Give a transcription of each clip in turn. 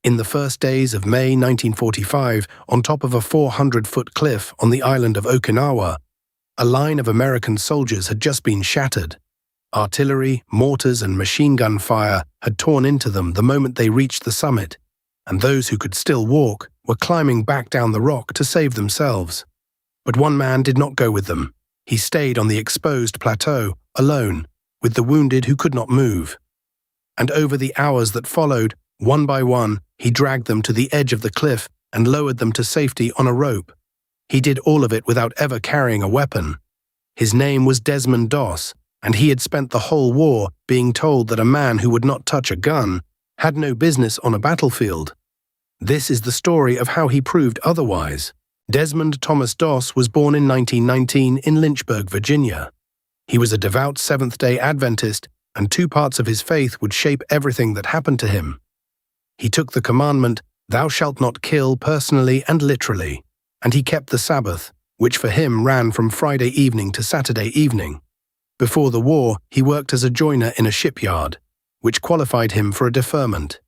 In the first days of May 1945, on top of a 400-foot cliff on the island of Okinawa, a line of American soldiers had just been shattered. Artillery, mortars, and machine gun fire had torn into them the moment they reached the summit, and those who could still walk were climbing back down the rock to save themselves. But one man did not go with them. He stayed on the exposed plateau, alone, with the wounded who could not move. And over the hours that followed, one by one, he dragged them to the edge of the cliff and lowered them to safety on a rope. He did all of it without ever carrying a weapon. His name was Desmond Doss, and he had spent the whole war being told that a man who would not touch a gun had no business on a battlefield. This is the story of how he proved otherwise. Desmond Thomas Doss was born in 1919 in Lynchburg, Virginia. He was a devout Seventh-day Adventist, and two parts of his faith would shape everything that happened to him. He took the commandment, "Thou shalt not kill," personally and literally, and he kept the Sabbath, which for him ran from Friday evening to Saturday evening. Before the war, he worked as a joiner in a shipyard, which qualified him for a deferment.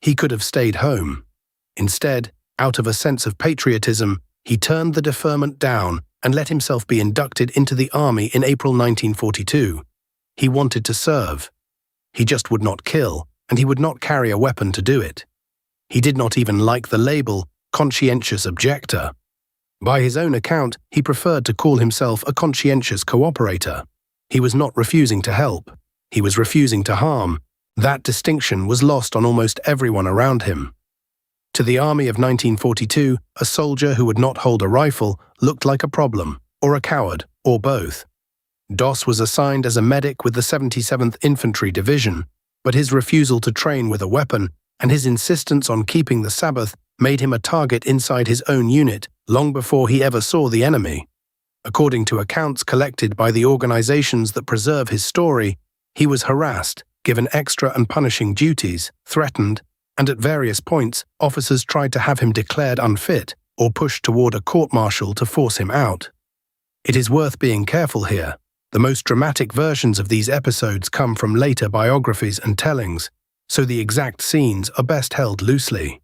He could have stayed home. Instead, out of a sense of patriotism, he turned the deferment down and let himself be inducted into the army in April 1942. He wanted to serve. He just would not kill, and he would not carry a weapon to do it. He did not even like the label conscientious objector. By his own account, he preferred to call himself a conscientious cooperator. He was not refusing to help. He was refusing to harm. That distinction was lost on almost everyone around him. To the army of 1942, a soldier who would not hold a rifle looked like a problem, or a coward, or both. Doss was assigned as a medic with the 77th Infantry Division, but his refusal to train with a weapon and his insistence on keeping the Sabbath made him a target inside his own unit long before he ever saw the enemy. According to accounts collected by the organizations that preserve his story, he was harassed, given extra and punishing duties, threatened, and at various points, officers tried to have him declared unfit or pushed toward a court-martial to force him out. It is worth being careful here. The most dramatic versions of these episodes come from later biographies and tellings, so the exact scenes are best held loosely.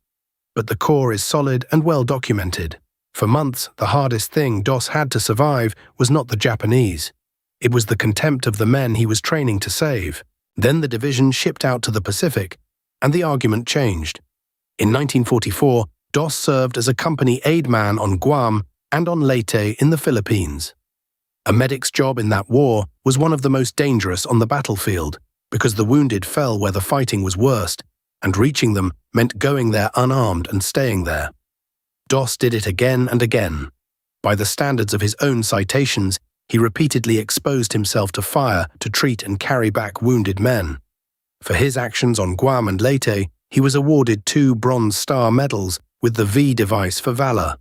But the core is solid and well documented. For months, the hardest thing Doss had to survive was not the Japanese. It was the contempt of the men he was training to save. Then the division shipped out to the Pacific, and the argument changed. In 1944, Doss served as a company aid man on Guam and on Leyte in the Philippines. A medic's job in that war was one of the most dangerous on the battlefield, because the wounded fell where the fighting was worst, and reaching them meant going there unarmed and staying there. Doss did it again and again. By the standards of his own citations, he repeatedly exposed himself to fire to treat and carry back wounded men. For his actions on Guam and Leyte, he was awarded 2 Bronze Star medals with the V device for valor.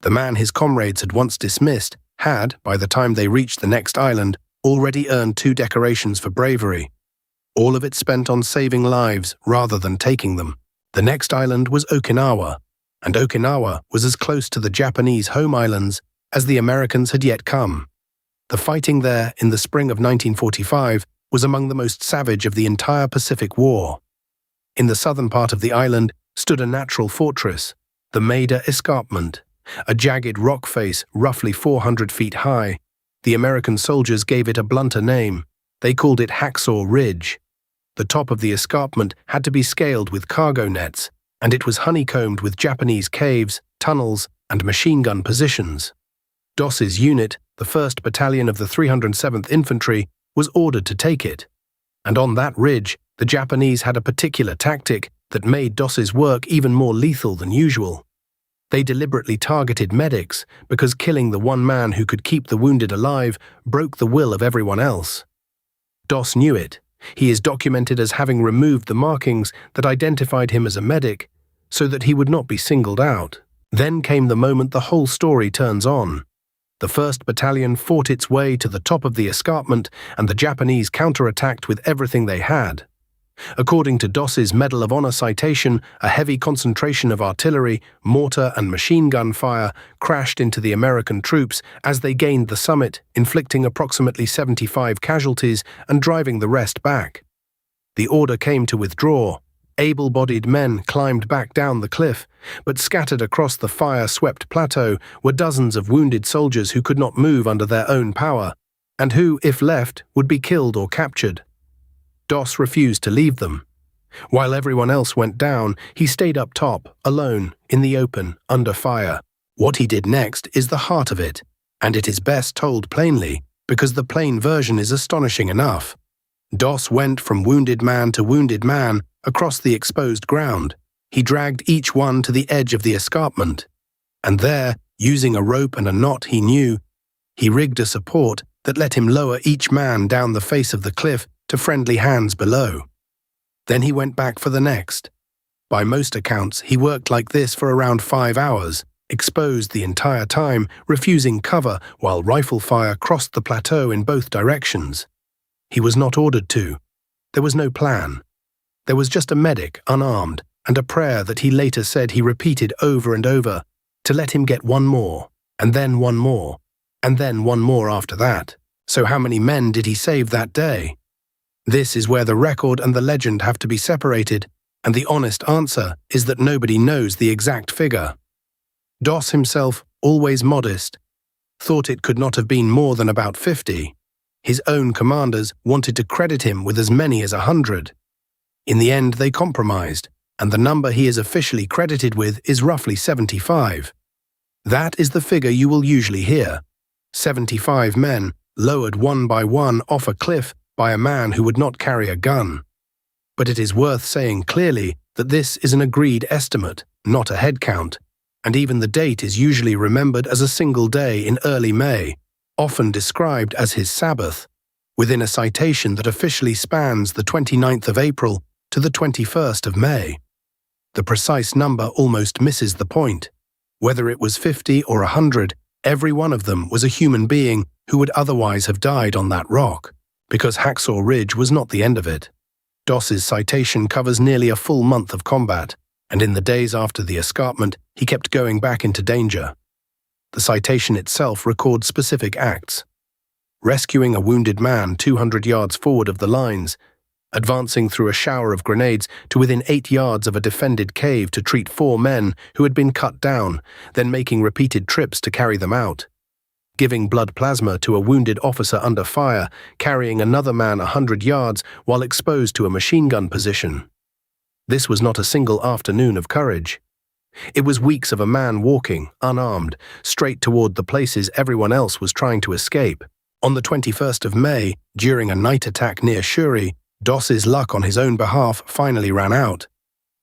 The man his comrades had once dismissed had, by the time they reached the next island, already earned 2 decorations for bravery. All of it spent on saving lives rather than taking them. The next island was Okinawa, and Okinawa was as close to the Japanese home islands as the Americans had yet come. The fighting there in the spring of 1945 was among the most savage of the entire Pacific War. In the southern part of the island stood a natural fortress, the Maida Escarpment, a jagged rock face roughly 400 feet high. The American soldiers gave it a blunter name. They called it Hacksaw Ridge. The top of the escarpment had to be scaled with cargo nets, and it was honeycombed with Japanese caves, tunnels, and machine gun positions. Doss's unit, the 1st Battalion of the 307th Infantry, was ordered to take it. And on that ridge, the Japanese had a particular tactic that made Doss's work even more lethal than usual. They deliberately targeted medics because killing the one man who could keep the wounded alive broke the will of everyone else. Doss knew it. He is documented as having removed the markings that identified him as a medic so that he would not be singled out. Then came the moment the whole story turns on. The 1st Battalion fought its way to the top of the escarpment, and the Japanese counterattacked with everything they had. According to Doss's Medal of Honor citation, a heavy concentration of artillery, mortar, and machine gun fire crashed into the American troops as they gained the summit, inflicting approximately 75 casualties and driving the rest back. The order came to withdraw. Able-bodied men climbed back down the cliff, but scattered across the fire-swept plateau were dozens of wounded soldiers who could not move under their own power, and who, if left, would be killed or captured. Doss refused to leave them. While everyone else went down, he stayed up top, alone, in the open, under fire. What he did next is the heart of it, and it is best told plainly, because the plain version is astonishing enough. Doss went from wounded man to wounded man across the exposed ground. He dragged each one to the edge of the escarpment. And there, using a rope and a knot he knew, he rigged a support that let him lower each man down the face of the cliff to friendly hands below. Then he went back for the next. By most accounts, he worked like this for around 5 hours, exposed the entire time, refusing cover while rifle fire crossed the plateau in both directions. He was not ordered to. There was no plan. There was just a medic, unarmed, and a prayer that he later said he repeated over and over, to let him get one more, and then one more, and then one more after that. So how many men did he save that day? This is where the record and the legend have to be separated, and the honest answer is that nobody knows the exact figure. Doss himself, always modest, thought it could not have been more than about 50. His own commanders wanted to credit him with as many as 100. In the end, they compromised, and the number he is officially credited with is roughly 75. That is the figure you will usually hear. 75 men, lowered one by one off a cliff by a man who would not carry a gun. But it is worth saying clearly that this is an agreed estimate, not a head count, and even the date is usually remembered as a single day in early May, often described as his Sabbath, within a citation that officially spans the 29th of April to the 21st of May. The precise number almost misses the point. Whether it was 50 or 100, every one of them was a human being who would otherwise have died on that rock, because Hacksaw Ridge was not the end of it. Doss's citation covers nearly a full month of combat, and in the days after the escarpment, he kept going back into danger. The citation itself records specific acts: rescuing a wounded man 200 yards forward of the lines, advancing through a shower of grenades to within 8 yards of a defended cave to treat 4 men who had been cut down, then making repeated trips to carry them out, giving blood plasma to a wounded officer under fire, carrying another man 100 yards while exposed to a machine gun position. This was not a single afternoon of courage. It was weeks of a man walking, unarmed, straight toward the places everyone else was trying to escape. On the 21st of May, during a night attack near Shuri, Doss's luck on his own behalf finally ran out.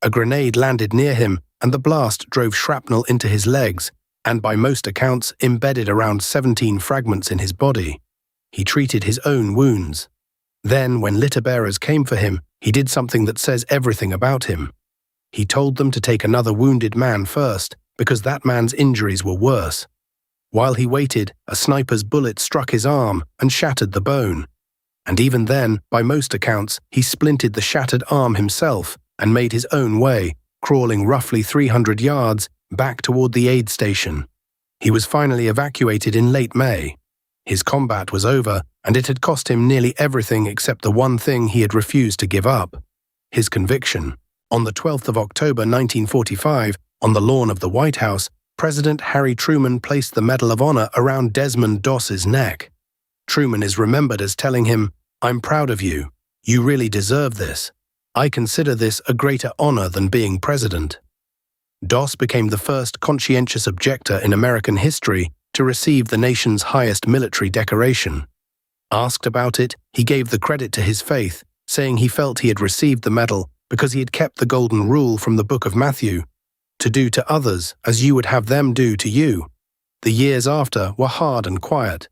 A grenade landed near him, and the blast drove shrapnel into his legs, and by most accounts embedded around 17 fragments in his body. He treated his own wounds. Then, when litter bearers came for him, he did something that says everything about him. He told them to take another wounded man first, because that man's injuries were worse. While he waited, a sniper's bullet struck his arm and shattered the bone. And even then, by most accounts, he splinted the shattered arm himself and made his own way, crawling roughly 300 yards back toward the aid station. He was finally evacuated in late May. His combat was over, and it had cost him nearly everything except the one thing he had refused to give up: his conviction. On the 12th of October 1945, on the lawn of the White House, President Harry Truman placed the Medal of Honor around Desmond Doss's neck. Truman is remembered as telling him, "I'm proud of you. You really deserve this. I consider this a greater honor than being president." Doss became the first conscientious objector in American history to receive the nation's highest military decoration. Asked about it, he gave the credit to his faith, saying he felt he had received the medal because he had kept the golden rule from the book of Matthew, to do to others as you would have them do to you. The years after were hard and quiet.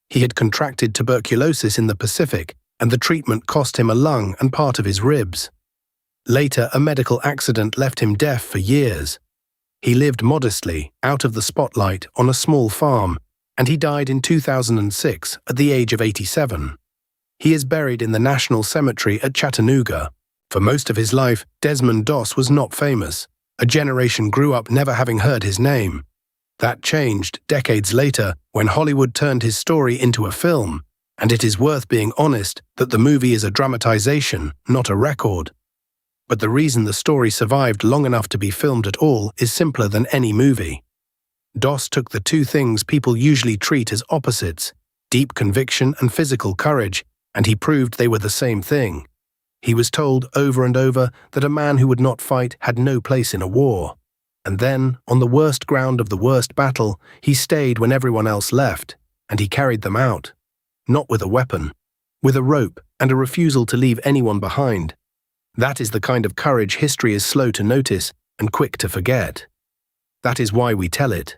He had contracted tuberculosis in the Pacific, and the treatment cost him a lung and part of his ribs. Later, a medical accident left him deaf for years. He lived modestly, out of the spotlight, on a small farm, and he died in 2006 at the age of 87. He is buried in the National Cemetery at Chattanooga. For most of his life, Desmond Doss was not famous. A generation grew up never having heard his name. That changed decades later when Hollywood turned his story into a film, and it is worth being honest that the movie is a dramatization, not a record. But the reason the story survived long enough to be filmed at all is simpler than any movie. Doss took the two things people usually treat as opposites, deep conviction and physical courage, and he proved they were the same thing. He was told over and over that a man who would not fight had no place in a war. And then, on the worst ground of the worst battle, he stayed when everyone else left, and he carried them out. Not with a weapon, with a rope and a refusal to leave anyone behind. That is the kind of courage history is slow to notice and quick to forget. That is why we tell it.